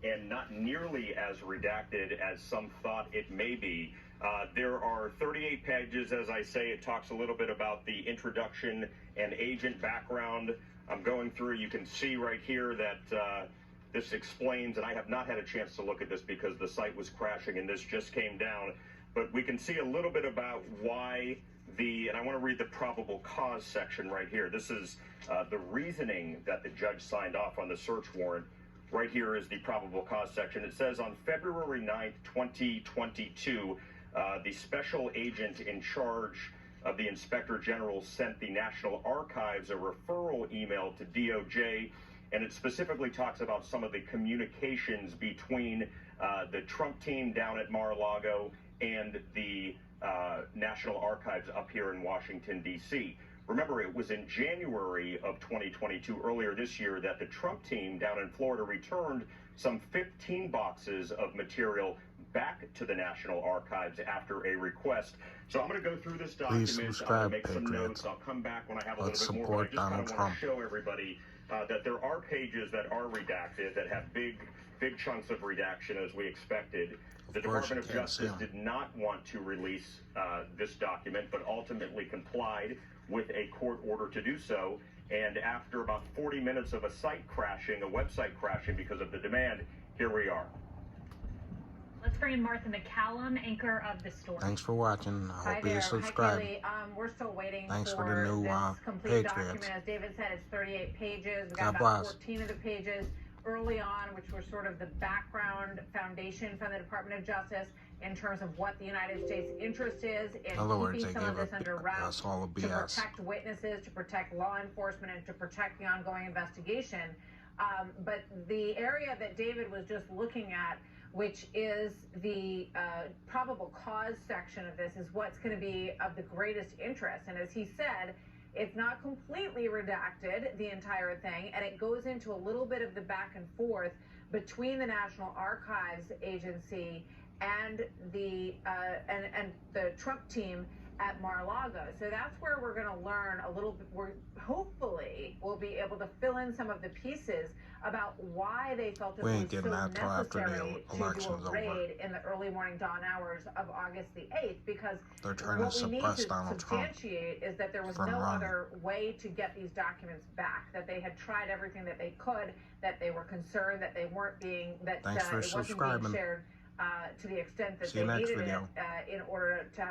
and not nearly as redacted as some thought it may be. There are 38 pages, as I say. It talks a little bit about the introduction and agent background. I'm going through, you can see right here that this explains, and I have not had a chance to look at this because the site was crashing and this just came down, but we can see a little bit about why and I want to read the probable cause section right here. This is the reasoning that the judge signed off on the search warrant. Right here is the probable cause section. It says on February 9th, 2022, the special agent in charge of the Inspector General sent the National Archives a referral email to DOJ, and it specifically talks about some of the communications between the Trump team down at Mar-a-Lago and the National Archives up here in Washington, D.C. Remember, it was in January of 2022, earlier this year, that the Trump team down in Florida returned some 15 boxes of material back to the National Archives after a request. So I'm going to go through this document. Please subscribe, make some notes. I'll come back when I have a little bit more. But I just kind of want to show everybody that there are pages that are redacted, that have big chunks of redaction, as we expected. The Department of Justice did not want to release this document, but ultimately complied with a court order to do so. And after about 40 minutes of a site crashing, a website crashing because of the demand, here we are. Let's bring in Martha McCallum, anchor of the story. Thanks for watching. I hope you subscribe. Hi, Kelly. We're still waiting Thanks for the new this complete Patriots. document. As David said, it's 38 pages. We got God about bless. 14 of the pages early on, which were sort of the background foundation from the Department of Justice in terms of what the United States' interest is in keeping some of this under wraps, all the to BS. protect witnesses, to protect law enforcement, and to protect the ongoing investigation. But the area that David was just looking at, which is the probable cause section of this, is what's going to be of the greatest interest. And as he said, it's not completely redacted, the entire thing, and it goes into a little bit of the back and forth between the National Archives Agency and the Trump team at Mar-a-Lago. So that's where we're going to learn a little bit. Hopefully we'll be able to fill in some of the pieces about why they felt it was so necessary to do a raid in the early morning dawn hours of August the 8th, because they're trying to suppress Donald Trump. What we need to substantiate is that there was no other way to get these documents back, that they had tried everything that they could, that they were concerned that they weren't being, that it wasn't being shared to the extent that they needed it in order to have